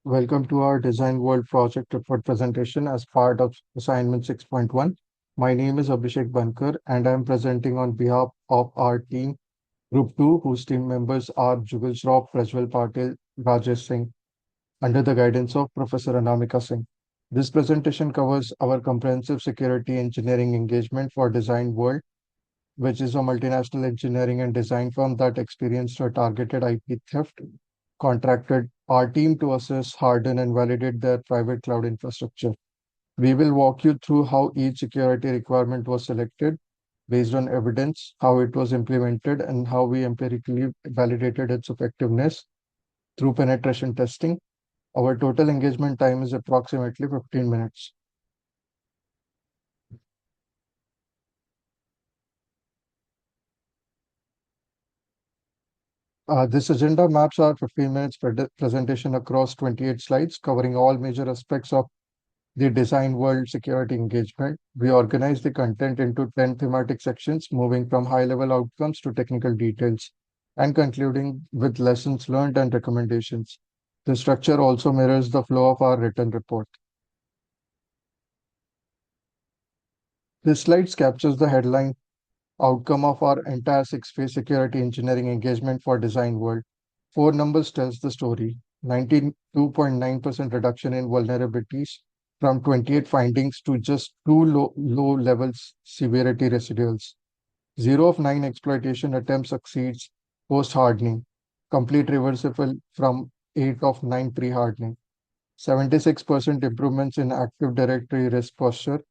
Welcome to our Design World project report presentation as part of assignment 6.1. My name is Abhishek Bankar and I am presenting on behalf of our team, Group 2, whose team members are Jugal Shroff, Prajwal Patil, Rajesh Singh, under the guidance of Professor Anamika Singh. This presentation covers our comprehensive security engineering engagement for Design World, which is a multinational engineering and design firm that experienced a targeted IP theft, contracted our team to assess, harden, and validate their private cloud infrastructure. We will walk you through how each security requirement was selected based on evidence, how it was implemented, and how we empirically validated its effectiveness through penetration testing. Our total engagement time is approximately 15 minutes. This agenda maps our 15 minutes presentation across 28 slides, covering all major aspects of the design world security engagement. We organize the content into 10 thematic sections, moving from high-level outcomes to technical details, and concluding with lessons learned and recommendations. The structure also mirrors the flow of our written report. This slide captures the headline outcome of our entire six-phase security engineering engagement for Design World. Four numbers tells the story. 92.9% reduction in vulnerabilities from 28 findings to just two low levels severity residuals. 0 of 9 exploitation attempts succeeds post-hardening. Complete reversible from 8 of 9 pre-hardening. 76% improvements in Active Directory risk posture.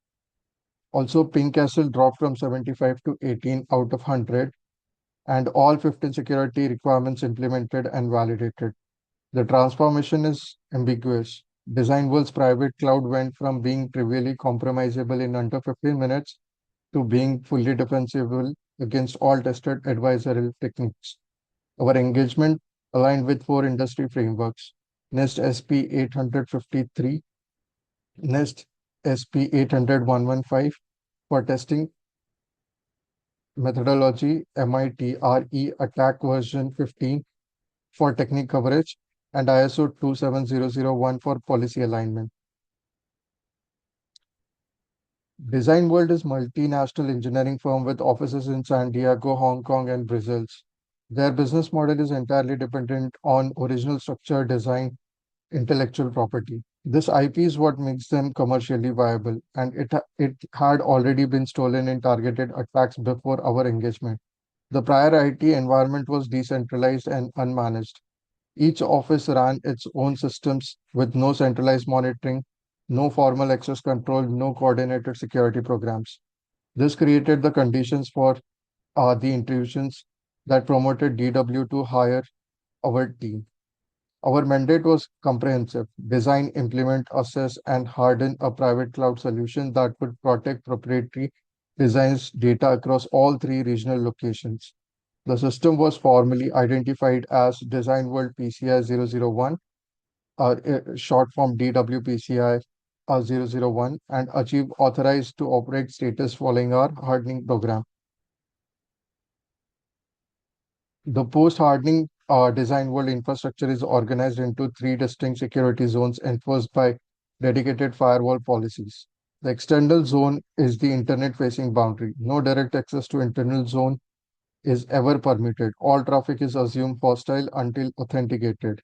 Also, Ping Castle dropped from 75 to 18 out of 100, and all 15 security requirements implemented and validated. The transformation is ambiguous. Design World's private cloud went from being trivially compromisable in under 15 minutes to being fully defensible against all tested adversarial techniques. Our engagement aligned with four industry frameworks: NIST SP 853, NIST SP 800-115 for testing methodology, MITRE attack version 15 for technique coverage, and ISO 27001 for policy alignment. Design World is multinational engineering firm with offices in San Diego, Hong Kong, and Brazil. Their business model is entirely dependent on original structure, design, intellectual property. This IP is what makes them commercially viable, and it had already been stolen in targeted attacks before our engagement. The prior IT environment was decentralized and unmanaged. Each office ran its own systems with no centralized monitoring, no formal access control, no coordinated security programs. This created the conditions for the intrusions that promoted DW to hire our team. Our mandate was comprehensive: design, implement, assess, and harden a private cloud solution that would protect proprietary designs data across all three regional locations. The system was formally identified as Design World PCI 001, short form DWPCI 001, and achieved authorized to operate status following our hardening program. The post-hardening design world infrastructure is organized into three distinct security zones enforced by dedicated firewall policies. The external zone is the internet-facing boundary. No direct access to internal zone is ever permitted. All traffic is assumed hostile until authenticated.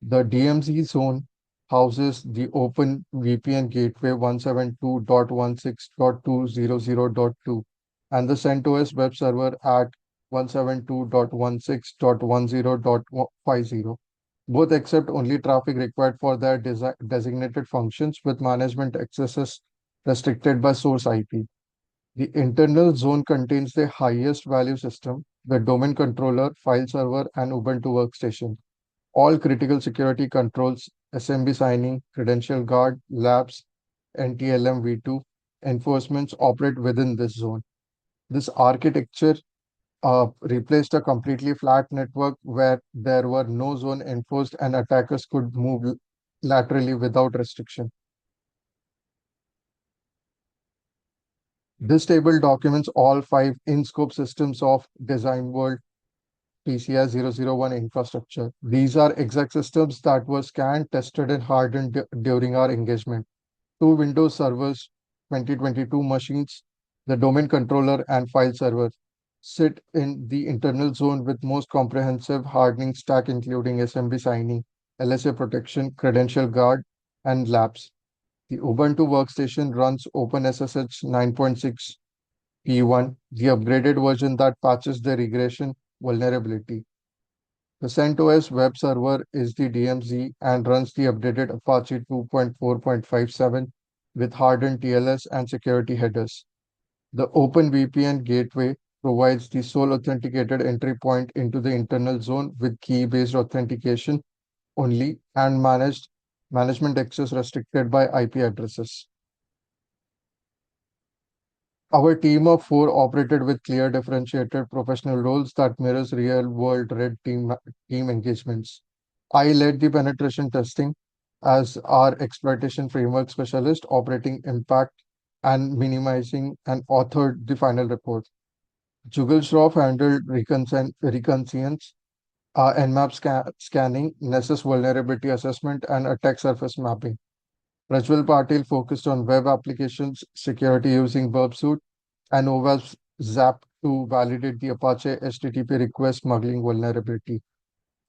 The DMZ zone houses the Open VPN Gateway 172.16.200.2 and the CentOS web server at 172.16.10.50. Both accept only traffic required for their designated functions, with management accesses restricted by source IP. The internal zone contains the highest value system, the domain controller, file server, and Ubuntu workstation. All critical security controls, SMB signing, credential guard, labs, NTLM v2 enforcements operate within this zone. This architecture replaced a completely flat network where there were no zone enforced and attackers could move laterally without restriction. This table documents all five in-scope systems of Design World PCI 001 infrastructure. These are exact systems that were scanned, tested, and hardened during our engagement. Two Windows servers, 2022 machines, the domain controller and file server sit in the internal zone with most comprehensive hardening stack including SMB signing, LSA protection, credential guard, and labs. The Ubuntu workstation runs OpenSSH 9.6 P1, the upgraded version that patches the regression vulnerability. The CentOS web server is the DMZ and runs the updated Apache 2.4.57 with hardened TLS and security headers. The OpenVPN gateway provides the sole authenticated entry point into the internal zone with key-based authentication only and management access restricted by IP addresses. Our team of four operated with clear differentiated professional roles that mirrors real-world red team engagements. I led the penetration testing as our exploitation framework specialist, operating impact and minimizing and authored the final report. Jugal Shroff handled reconnaissance, Nmap scanning, Nessus vulnerability assessment, and attack surface mapping. Prajwal Patil focused on web applications security using Burp and OWASP Zap to validate the Apache HTTP request smuggling vulnerability.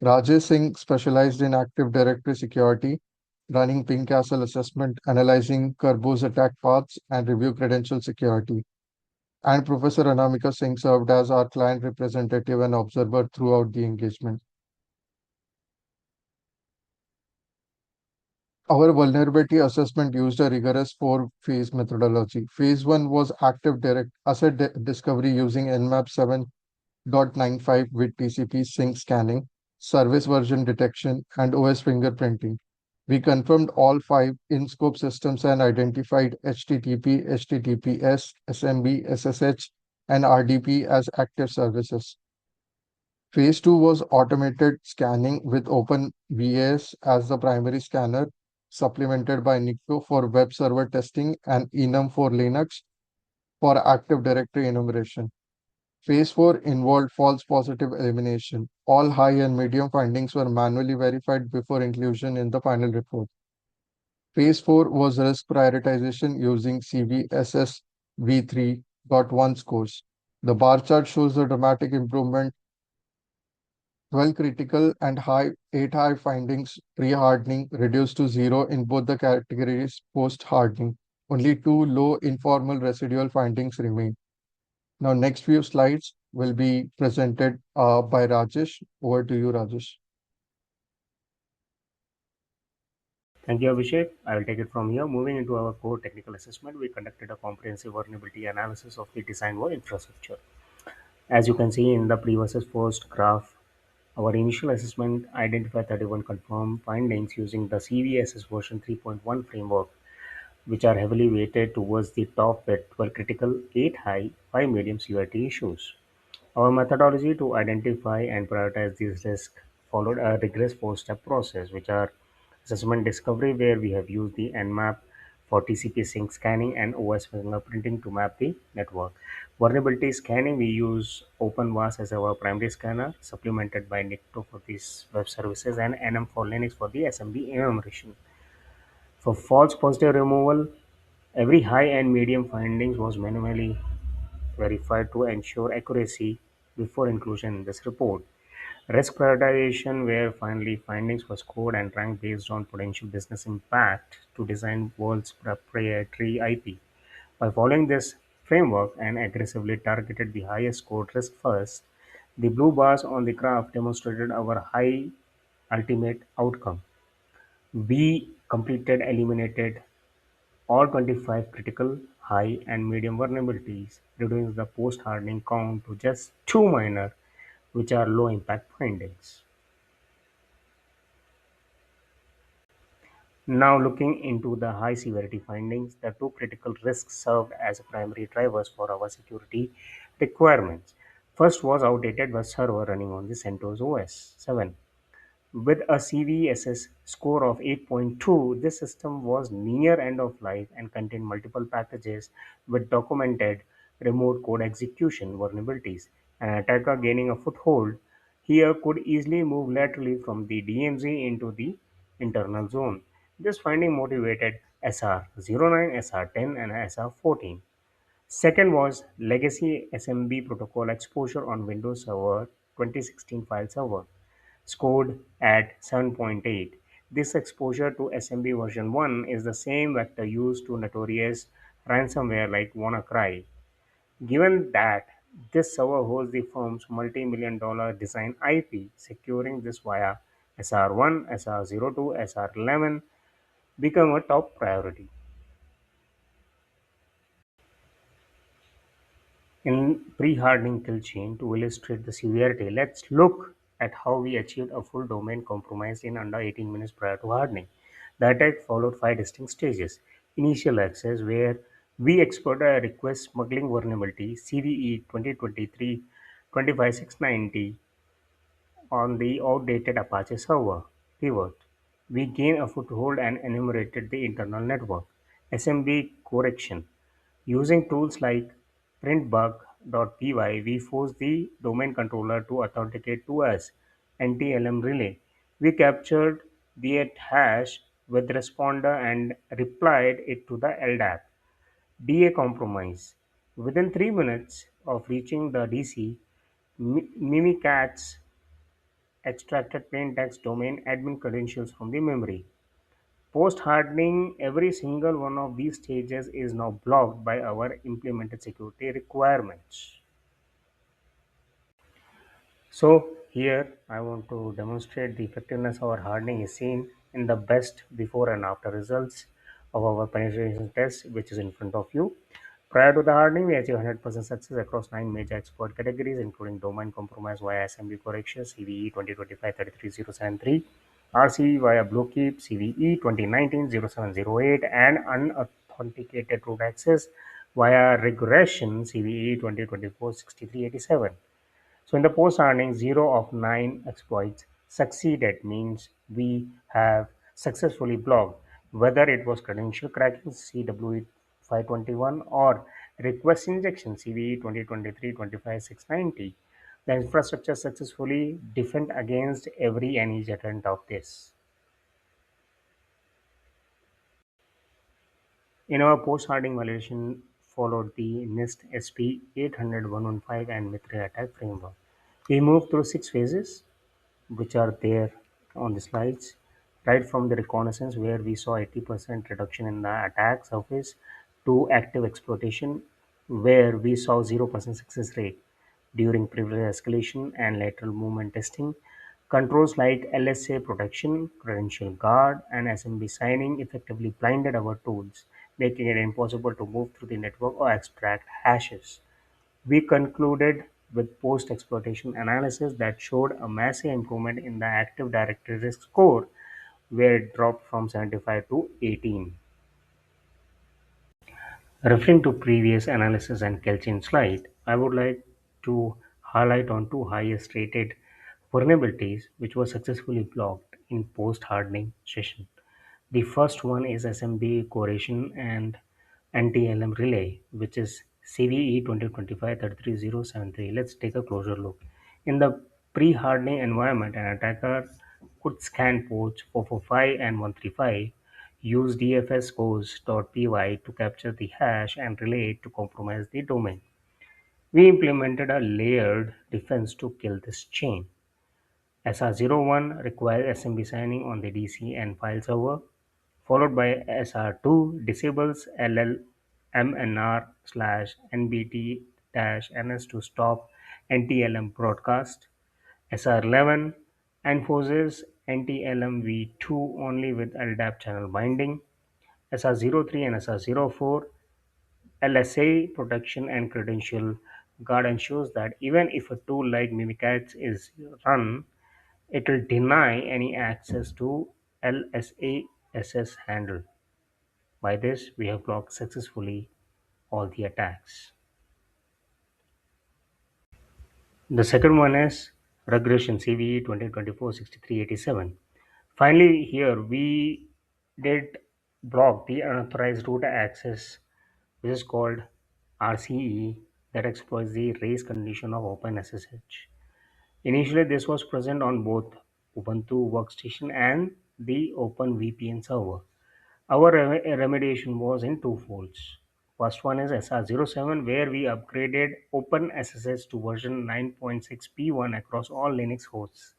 Rajesh Singh specialized in Active Directory security, running ping castle assessment, analyzing Kerberos attack paths, and review credential security. And Professor Anamika Singh served as our client representative and observer throughout the engagement. Our vulnerability assessment used a rigorous four-phase methodology. Phase one was active direct asset discovery using Nmap 7.95 with TCP sync scanning, service version detection, and OS fingerprinting. We confirmed all five in-scope systems and identified HTTP, HTTPS, SMB, SSH, and RDP as active services. Phase 2 was automated scanning with OpenVAS as the primary scanner, supplemented by Nikto for web server testing and enum for Linux for Active Directory enumeration. Phase 4 involved false positive elimination. All high and medium findings were manually verified before inclusion in the final report. Phase 4 was risk prioritization using CVSS v3.1 scores. The bar chart shows the dramatic improvement. 12 critical and 8 high findings pre-hardening reduced to zero in both the categories post-hardening. Only two low informal residual findings remain. Now, next few slides will be presented by Rajesh. Over to you, Rajesh. Thank you, Abhishek. I will take it from here. Moving into our core technical assessment, we conducted a comprehensive vulnerability analysis of the design work infrastructure. As you can see in the pre versus post graph, our initial assessment identified 31 confirmed findings using the CVSS version 3.1 framework, which are heavily weighted towards the top with 12 critical, 8 high, 5 medium severity issues. Our methodology to identify and prioritize these risks followed a rigorous four-step process, which are assessment discovery, where we have used the Nmap for TCP sync scanning and OS fingerprinting to map the network. Vulnerability scanning, we use OpenVAS as our primary scanner, supplemented by Nikto for these web services and NM for Linux for the SMB enumeration. For false positive removal, every high and medium findings was manually verified to ensure accuracy before inclusion in this report. Risk prioritization, where finally findings were scored and ranked based on potential business impact to design world's proprietary IP. By following this framework and aggressively targeted the highest scored risk first, the blue bars on the graph demonstrated our high ultimate outcome. We completed eliminated all 25 critical, high, and medium vulnerabilities, reducing the post-hardening count to just two minor, which are low-impact findings. Now looking into the high-severity findings, the two critical risks served as primary drivers for our security requirements. First was outdated web server running on the CentOS OS 7. With a CVSS score of 8.2, this system was near end of life and contained multiple packages with documented remote code execution vulnerabilities. An attacker gaining a foothold, here could easily move laterally from the DMZ into the internal zone. This finding motivated SR09, SR10, and SR14. Second was legacy SMB protocol exposure on Windows Server 2016 file server, scored at 7.8. This exposure to SMB version 1 is the same vector used to notorious ransomware like WannaCry. Given that this server holds the firm's multi-million dollar design IP, securing this via SR1, SR02, SR11 become a top priority. In pre-hardening kill chain, to illustrate the severity, let's look at how we achieved a full domain compromise in under 18 minutes prior to hardening. The attack followed five distinct stages. Initial access, where we exploited a request smuggling vulnerability CVE 2023 25690 on the outdated Apache server. Pivot. We gained a foothold and enumerated the internal network. SMB correction. Using tools like printbug.py, we force the domain controller to authenticate to us NTLM relay. We captured the hash with responder and replied it to the LDAP. DA compromise. Within 3 minutes of reaching the DC, Mimikatz extracted plain text domain admin credentials from the memory. Post hardening, every single one of these stages is now blocked by our implemented security requirements. So here I want to demonstrate the effectiveness of our hardening is seen in the best before and after results of our penetration test, which is in front of you. Prior to the hardening, we achieved 100% success across 9 major exploit categories, including domain compromise via SMB correction CVE 2025-33073, RCE via Bluekeep CVE 2019-0708, and unauthenticated root access via regression CVE 2024-6387. So in the post earnings, 0 of 9 exploits succeeded means we have successfully blocked whether it was credential cracking CWE 521 or request injection CVE 2023-25690. The infrastructure successfully defend against every and each attempt of this. In our post-hardening validation followed the NIST SP 800-115 and Mithra attack framework. We moved through 6 phases which are there on the slides. Right from the reconnaissance, where we saw 80% reduction in the attack surface, to active exploitation, where we saw 0% success rate during privilege escalation and lateral movement testing. Controls like LSA protection, credential guard, and SMB signing effectively blinded our tools, making it impossible to move through the network or extract hashes. We concluded with post-exploitation analysis that showed a massive improvement in the Active Directory risk score, where it dropped from 75 to 18. Referring to previous analysis and Kelchin slide, I would like to highlight on two highest rated vulnerabilities which were successfully blocked in post-hardening session. The first one is SMB cohesion and anti-LM relay, which is CVE 2025-33073. Let's take a closer look. In the pre-hardening environment, an attacker could scan ports 445 and 135, use DFS scores.py to capture the hash and relay it to compromise the domain. We implemented a layered defense to kill this chain. SR01 requires SMB signing on the DC and file server, followed by SR2 disables LLMNR slash NBT NS to stop NTLM broadcast. SR11 enforces NTLM-v2 only with LDAP channel binding. SR03 and SR04 LSA protection and credential guard ensures that even if a tool like Mimikatz is run, it will deny any access to LSASS handle. By this, we have blocked successfully all the attacks. The second one is regression CVE 2024-6387. Finally, here we did block the unauthorized root access, which is called RCE, that exploits the race condition of OpenSSH. Initially, this was present on both Ubuntu workstation and the OpenVPN server. Our remediation was in two folds. First one is SR07, where we upgraded OpenSSH to version 9.6p1 across all Linux hosts.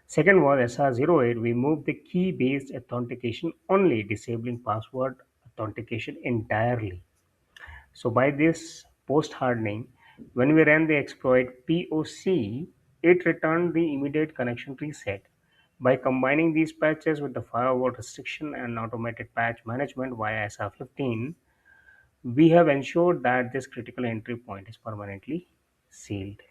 Second was SR08, we moved the key based authentication only, disabling password authentication entirely. So by this post hardening, when we ran the exploit POC, it returned the immediate connection reset. By combining these patches with the firewall restriction and automated patch management via SR15, we have ensured that this critical entry point is permanently sealed.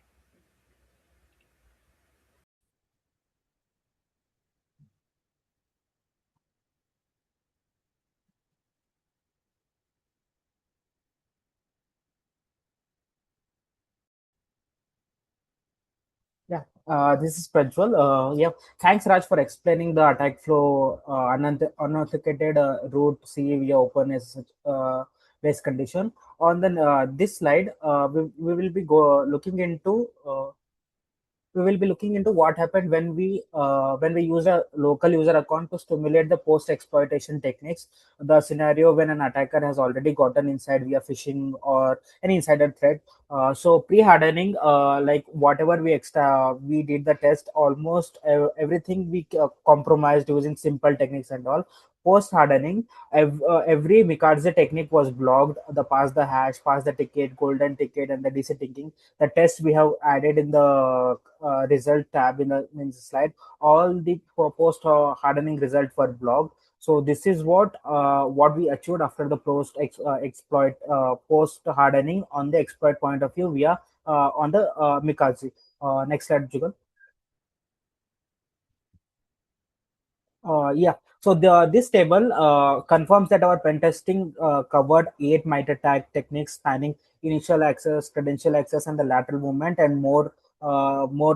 Yeah, this is Prajwal. Yeah, thanks Raj for explaining the attack flow, unauthenticated root C via open as base condition. On the this slide, we will be looking into what happened when we use a local user account to stimulate the post exploitation techniques. The scenario when an attacker has already gotten inside via phishing or any insider threat. So pre-hardening, like whatever we did the test, almost everything we compromised using simple techniques and all. Post hardening, every Mikadze technique was blocked. The pass the hash, pass the ticket, golden ticket, and the DC ticking. The test we have added in the result tab in the slide. All the post hardening result were blocked. So this is what we achieved after the exploit post hardening on the exploit point of view via on the Mikazi. Next slide, Jugal. Yeah. So this table confirms that our pen testing covered 8 MITRE techniques spanning initial access, credential access, and the lateral movement, and more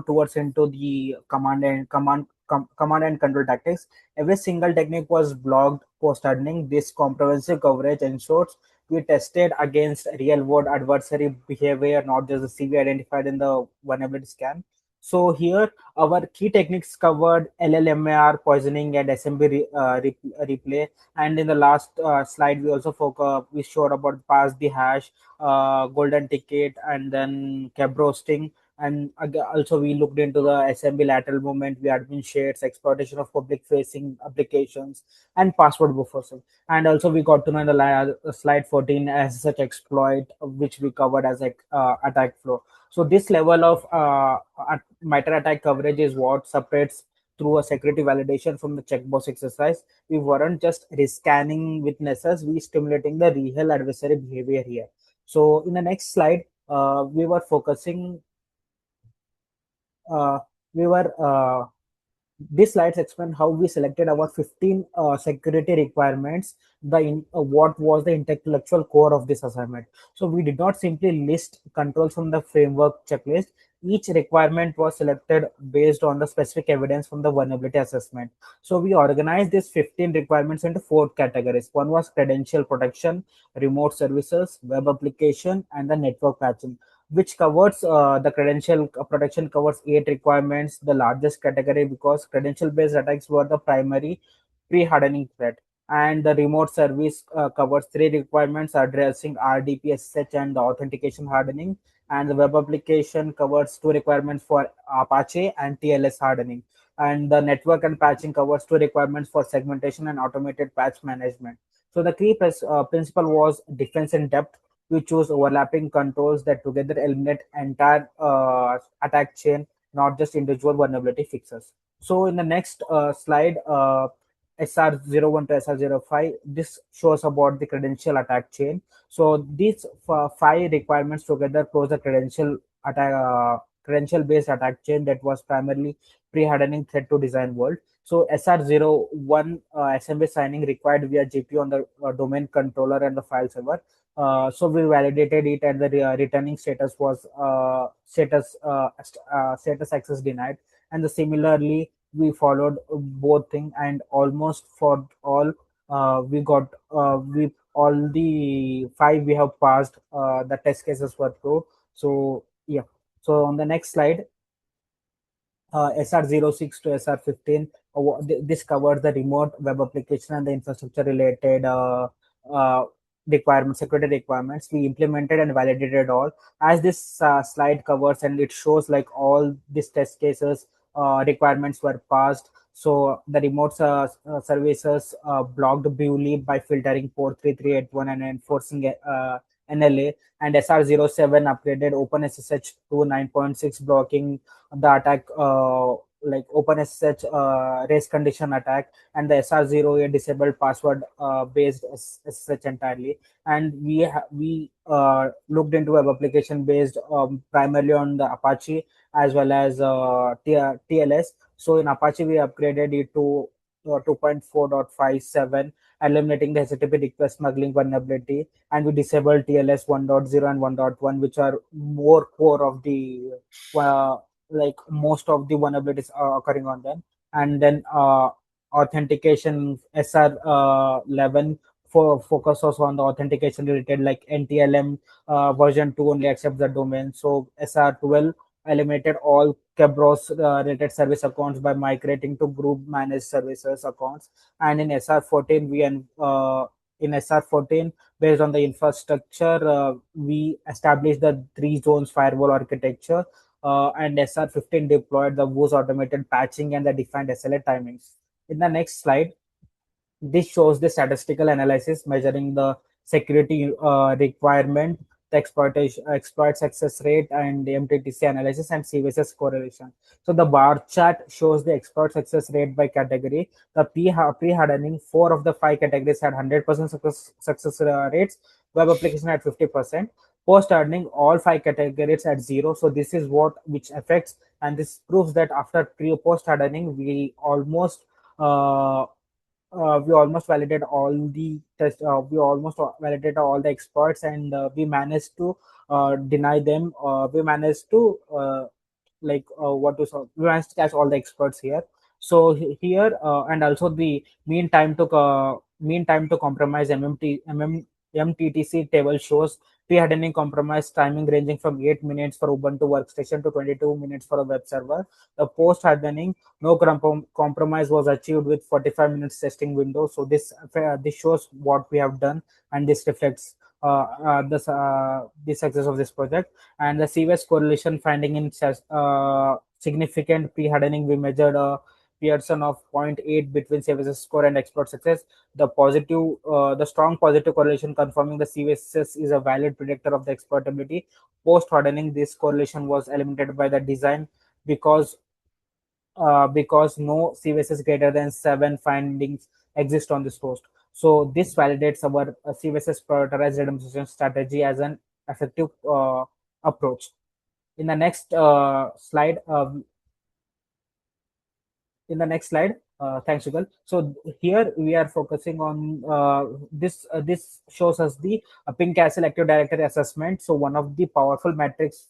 towards into the command and control tactics. Every single technique was blocked post hardening. This comprehensive coverage ensures we tested against real world adversary behavior, not just the CV identified in the vulnerability scan. So here our key techniques covered LLMAR poisoning and SMB replay. And in the last slide, we showed about pass the hash, golden ticket, and then cab roasting. And also we looked into the SMB lateral movement, we admin shares, exploitation of public facing applications, and password buffers. And also we got to know in the slide 14 as such exploit, which we covered as a attack flow. So this level of MITRE attack coverage is what separates through a security validation from the checkbox exercise. We weren't just rescanning witnesses, we stimulating the real adversary behavior here. So in the next slide, we were focusing, uh, we were these slides explain how we selected our 15 security requirements, what was the intellectual core of this assignment. So we did not simply list controls from the framework checklist. Each requirement was selected based on the specific evidence from the vulnerability assessment. So we organized these 15 requirements into four categories. One was credential protection, remote services, web application, and the network patching, which covers the credential protection covers 8 requirements, the largest category, because credential based attacks were the primary pre-hardening threat. And the remote service covers 3 requirements addressing RDP, SSH, and the authentication hardening. And the web application covers 2 requirements for Apache and TLS hardening. And the network and patching covers 2 requirements for segmentation and automated patch management. So the key principle was defense in depth. We choose overlapping controls that together eliminate entire attack chain, not just individual vulnerability fixes. So in the next slide, SR01 to SR05, this shows about the credential attack chain. So these 5 requirements together close the credential based attack chain that was primarily pre-hardening threat to design world. So SR01 SMB signing required via GPU on the domain controller and the file server. So we validated it, and the returning status was status access denied. And similarly, we followed both thing, and almost for all we got we all the 5 we have passed. The test cases were through. So yeah. So on the next slide, SR06 to SR15. This covers the remote web application and the infrastructure related uh, requirements, security requirements. We implemented and validated all. As this slide covers, and it shows like all these test cases requirements were passed. So the remote services blocked Bewley by filtering port 3381 and enforcing NLA, and SR07 upgraded OpenSSH to 9.6, blocking the attack like OpenSSH race condition attack, and the SR08 disabled password based SSH entirely. And we looked into web application based primarily on the Apache as well as TLS. So in Apache, we upgraded it to 2.4.57, eliminating the HTTP request smuggling vulnerability, and we disabled TLS 1.0 and 1.1, which are more core of the uh, like most of the vulnerabilities are occurring on them. And then authentication SR 11 for focuses on the authentication related, like NTLM version 2 only accepts the domain. So SR 12 eliminated all Kerberos related service accounts by migrating to group managed services accounts. And in SR14 in SR14, based on the infrastructure, we established the three zones firewall architecture, and SR15 deployed the WOS automated patching and the defined SLA timings. In the next slide, this shows the statistical analysis measuring the security requirement, the exploit success rate, and the MTTC analysis and CVSS correlation. So the bar chart shows the exploit success rate by category. The pre-hardening, four of the five categories had 100% success rates. Web application at 50%. Post-hardening, all five categories at zero. So this is what which affects, and this proves that after post hardening, uh, we almost validated all the test. We almost validated all the experts, and we managed to deny them. We managed to we managed to catch all the experts here. So here and also the mean time to compromise MTTC table shows pre-hardening compromise timing ranging from 8 minutes for Ubuntu workstation to 22 minutes for a web server. The post-hardening, no compromise was achieved with 45 minutes testing window. So this shows what we have done, and this reflects the success of this project. And the CVS correlation finding in significant pre-hardening, we measured a Pearson of zero point 0.8 between CVS score and exploit success. The strong positive correlation confirming the CVS is a valid predictor of the exploitability. Post hardening, this correlation was eliminated by the design because no CVSs greater than 7 findings exist on this host. So this validates our CVSs prioritized redemption strategy as an effective approach. In the next slide, thanks, Yugal. So here we are focusing on this. This shows us the ping castle active directory assessment. So one of the powerful metrics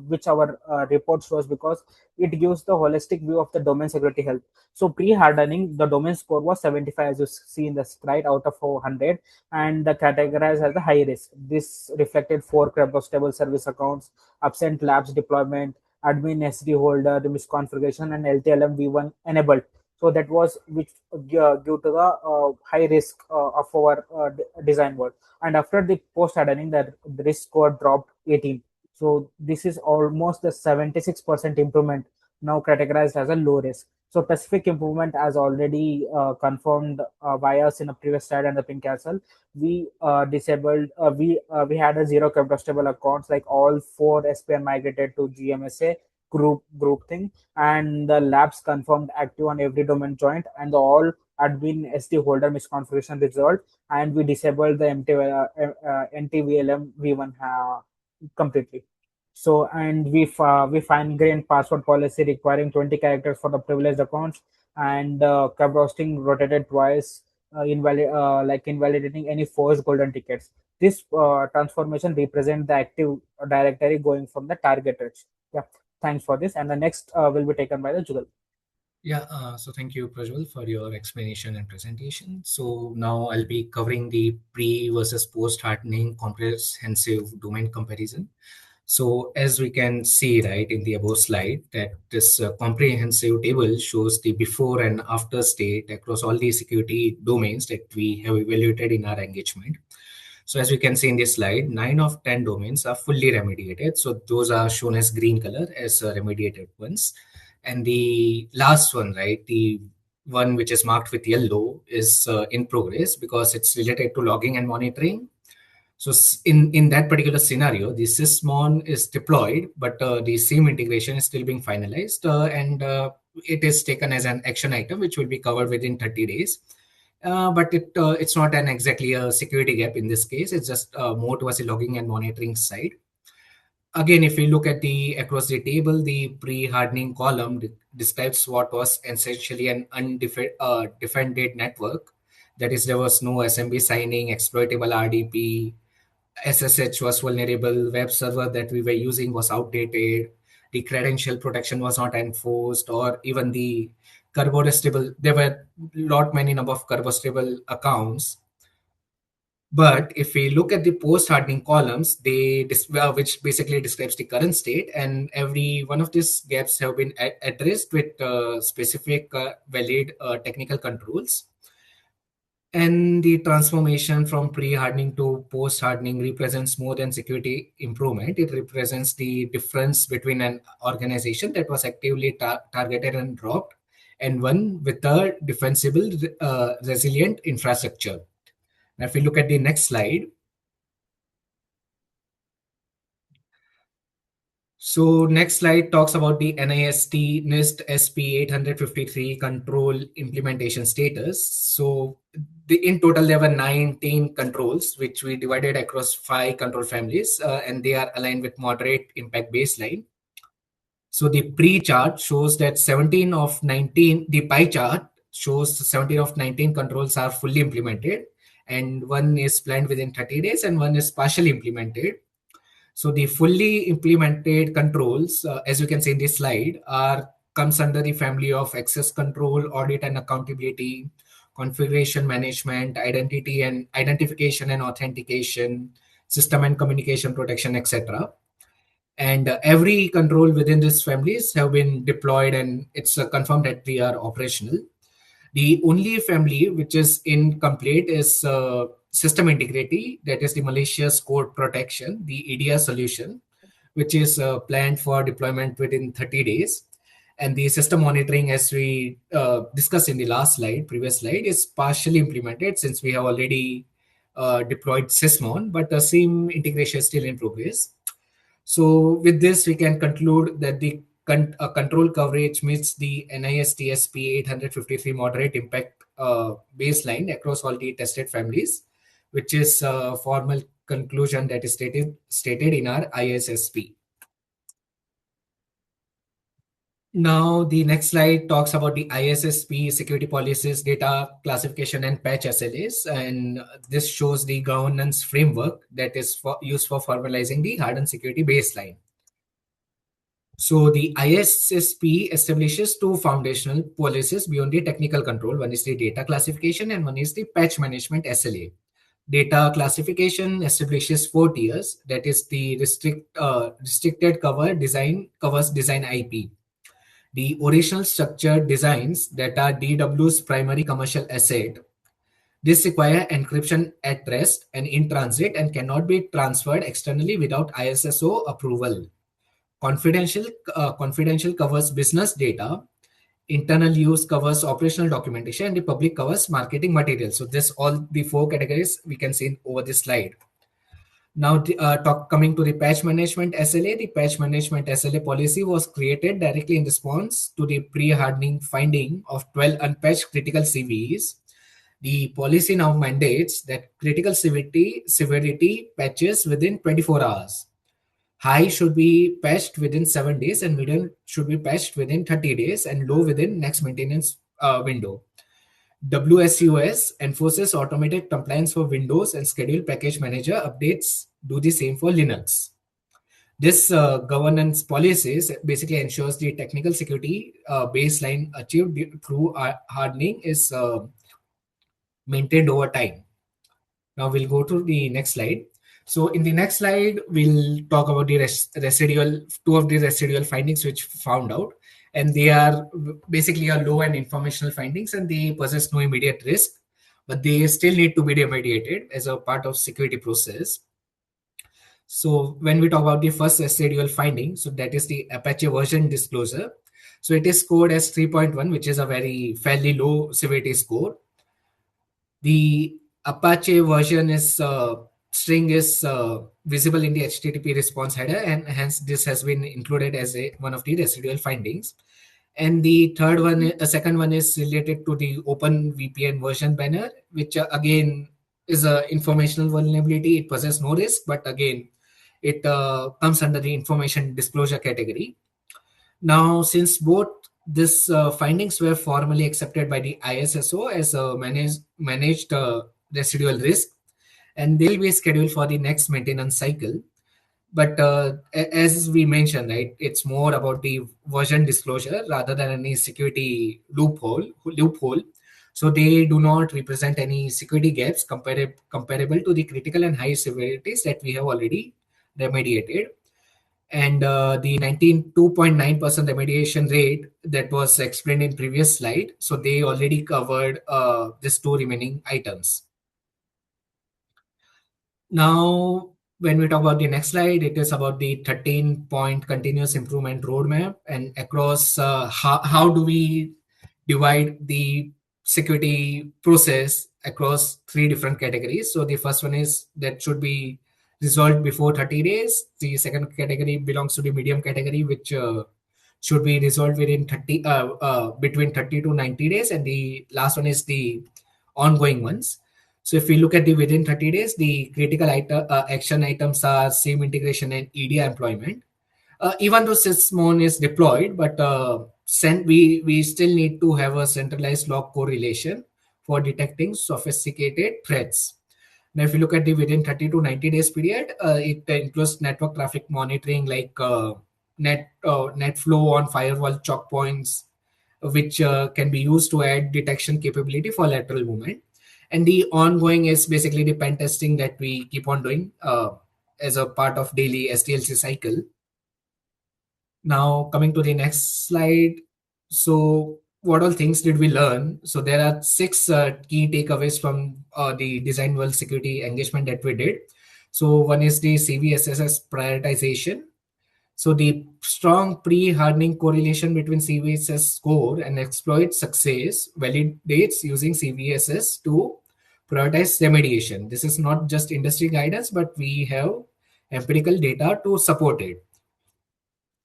which our report shows, because it gives the holistic view of the domain security health. So pre-hardening, the domain score was 75, as you see in the slide, out of 400, and the categorized as a high risk. This reflected 4 stable service accounts, absent labs deployment, admin SD holder, the misconfiguration, and LTLM V1 enabled. So that was which due to the high risk of our design work. And after the post hardening, the risk score dropped 18. So this is almost the 76% improvement, now categorized as a low risk. So specific improvement, as already confirmed by us in a previous slide and the pink castle, we disabled we had a zero combustible accounts, like all 4 SPN migrated to GMSA group thing, and the labs confirmed active on every domain joint, and the all admin SD holder misconfiguration result, and we disabled the NTVLM V1 completely. So, and we fine grained password policy requiring 20 characters for the privileged accounts, and cab roasting rotated twice, invalidating any forced golden tickets. This transformation represent the active directory going from the target rich. Yeah, thanks for this. And the next will be taken by the Jugal. Yeah, so thank you, Prajwal, for your explanation and presentation. So now I'll be covering the pre versus post hardening comprehensive domain comparison. So as we can see, right, in the above slide, that this comprehensive table shows the before and after state across all the security domains that we have evaluated in our engagement. So as we can see in this slide, 9 of 10 domains are fully remediated. So those are shown as green color as remediated ones. And the last one, right, the one which is marked with yellow is in progress because it's related to logging and monitoring. So in that particular scenario, the sysmon is deployed, but the SIEM integration is still being finalized, and it is taken as an action item which will be covered within 30 days. But it's not an exactly a security gap in this case. It's just more towards the logging and monitoring side. Again, if we look at the across the table, the pre-hardening column describes what was essentially an defended network. That is, there was no SMB signing, exploitable RDP, SSH was vulnerable, web server that we were using was outdated, the credential protection was not enforced, or even the combustible. There were lot many number of combustible accounts. But if we look at the post-hardening columns, which basically describes the current state, and every one of these gaps have been addressed with specific valid technical controls. And the transformation from pre-hardening to post-hardening represents more than security improvement. It represents the difference between an organization that was actively targeted and dropped and one with a defensible, resilient infrastructure. Now, if we look at the next slide, so next slide talks about the NIST SP 853 control implementation status. So in total, there were 19 controls, which we divided across 5 control families, and they are aligned with moderate impact baseline. So the pre-chart shows that 17 of 19, the pie chart shows 17 of 19 controls are fully implemented, and one is planned within 30 days and one is partially implemented. So the fully implemented controls, as you can see in this slide, comes under the family of access control, audit and accountability, configuration management, identity and identification and authentication, system and communication protection, etc. And every control within these families have been deployed, and it's confirmed that they are operational. The only family which is incomplete is system integrity, that is the malicious code protection, the EDR solution, which is planned for deployment within 30 days. And the system monitoring, as we discussed in the previous slide, is partially implemented since we have already deployed Sysmon, but the SIEM integration is still in progress. So with this, we can conclude that the control coverage meets the NIST SP 853 moderate impact baseline across all the tested families, which is a formal conclusion that is stated in our ISSP. Now, the next slide talks about the ISSP security policies, data classification, and patch SLAs. And this shows the governance framework that is used for formalizing the hardened security baseline. So the ISSP establishes 2 foundational policies beyond the technical control. One is the data classification and one is the patch management SLA. Data classification establishes 4 tiers. That is the restricted covers design IP. The original structured designs that are DW's primary commercial asset. This require encryption at rest and in transit and cannot be transferred externally without ISSO approval. Confidential covers business data. Internal use covers operational documentation, and the public covers marketing material. So this all the 4 categories we can see over this slide. Now, coming to the patch management SLA, the patch management SLA policy was created directly in response to the pre-hardening finding of 12 unpatched critical CVEs. The policy now mandates that critical severity patches within 24 hours. High should be patched within 7 days, and medium should be patched within 30 days, and low within next maintenance window. WSUS enforces automated compliance for Windows, and scheduled package manager updates do the same for Linux. This governance policies basically ensures the technical security baseline achieved through hardening is maintained over time. Now we'll go to the next slide. So in the next slide, we'll talk about the residual, two of the residual findings which found out, and they are basically are low and informational findings, and they possess no immediate risk, but they still need to be remediated as a part of security process. So when we talk about the first residual finding, so that is the Apache version disclosure. So it is scored as 3.1, which is a very fairly low severity score. The Apache version is string is visible in the HTTP response header, and hence this has been included as one of the residual findings. And the second one is related to the Open VPN version banner, which again is a informational vulnerability. It possesses no risk, but again, it comes under the information disclosure category. Now, since both these findings were formally accepted by the ISSO as a managed residual risk, and they'll be scheduled for the next maintenance cycle. But as we mentioned, right, it's more about the version disclosure rather than any security loophole. So they do not represent any security gaps comparable to the critical and high severities that we have already remediated. And the 92.9% remediation rate that was explained in previous slide, so they already covered these two remaining items. Now, when we talk about the next slide, it is about the 13-point continuous improvement roadmap, and across how do we divide the security process across three different categories. So the first one is that should be resolved before 30 days. The second category belongs to the medium category, which should be resolved within between 30 to 90 days, and the last one is the ongoing ones. So if we look at the within 30 days, the critical action items are SIEM integration and EDI employment. Even though Sysmon is deployed, but we still need to have a centralized log correlation for detecting sophisticated threats. Now, if you look at the within 30 to 90 days period, it includes network traffic monitoring like net flow on firewall choke points, which can be used to add detection capability for lateral movement. And the ongoing is basically the pen testing that we keep on doing as a part of daily SDLC cycle. Now, coming to the next slide. So, what all things did we learn? So, there are six key takeaways from the design world security engagement that we did. So, one is the CVSS prioritization. So, the strong pre-hardening correlation between CVSS score and exploit success validates using CVSS to prioritize remediation. This is not just industry guidance, but we have empirical data to support it.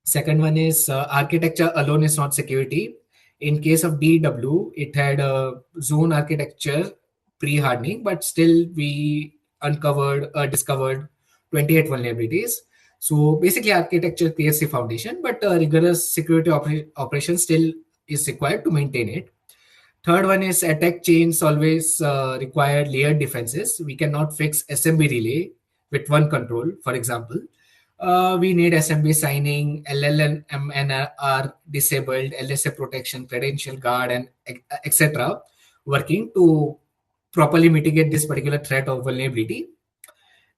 Second one is architecture alone is not security. In case of DW, it had a zone architecture pre-hardening, but still we discovered 28 vulnerabilities. So basically, architecture creates the foundation, but rigorous security operation still is required to maintain it. Third one is attack chains always require layered defenses. We cannot fix SMB relay with one control, for example. We need SMB signing, LLMNR disabled, LSA protection, credential guard, and etc. working to properly mitigate this particular threat or vulnerability.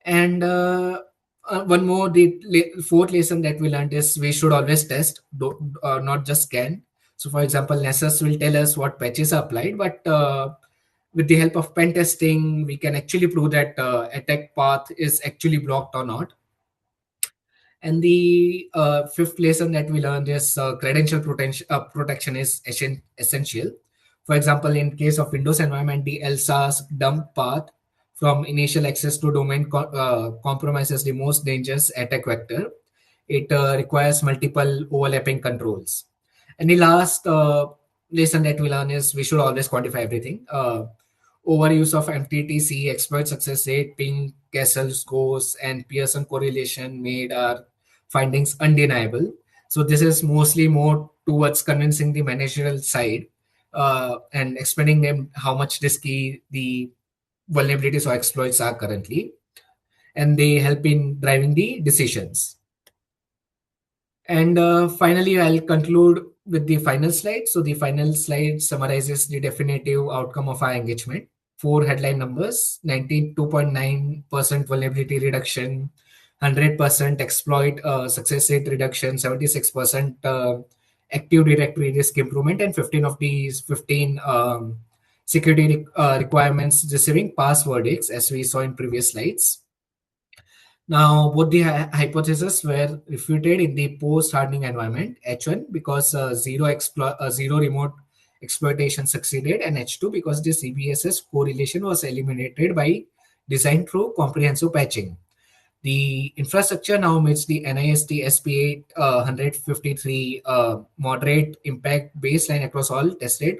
And one more, the fourth lesson that we learned is we should always test, not just scan. So, for example, Nessus will tell us what patches are applied, but with the help of pen testing, we can actually prove that attack path is actually blocked or not. And the fifth lesson that we learned is credential protection is essential. For example, in case of Windows environment, the LSAS dump path from initial access to domain compromises the most dangerous attack vector. It requires multiple overlapping controls. And the last lesson that we learn is we should always quantify everything. Overuse of MTTC, exploit success rate, ping, castle scores, and Pearson correlation made our findings undeniable. So this is mostly more towards convincing the managerial side and explaining them how much risky the vulnerabilities or exploits are currently, and they help in driving the decisions. And finally, I'll conclude with the final slide. So the final slide summarizes the definitive outcome of our engagement. four headline numbers: 92.9% vulnerability reduction, 100% exploit success rate reduction, 76% active directory risk improvement, and 15 of these 15 security requirements receiving pass verdicts, as we saw in previous slides. Now, both the hypotheses were refuted in the post-hardening environment. H1 because zero remote exploitation succeeded, and H2 because the CBSS correlation was eliminated by design through comprehensive patching. The infrastructure now meets the NIST SP853 moderate impact baseline across all tested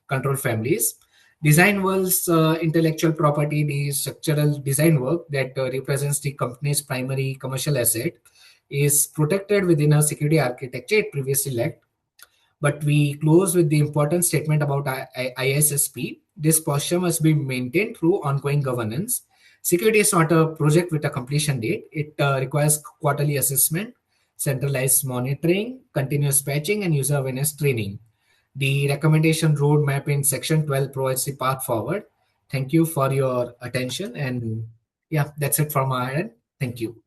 control families. Design World's intellectual property, the structural design work that represents the company's primary commercial asset, is protected within a security architecture it previously lacked. But we close with the important statement about ISSP. This posture must be maintained through ongoing governance. Security is not a project with a completion date. It requires quarterly assessment, centralized monitoring, continuous patching, and user awareness training. The recommendation roadmap in section 12 provides the path forward. Thank you for your attention. And yeah, that's it from our end. Thank you.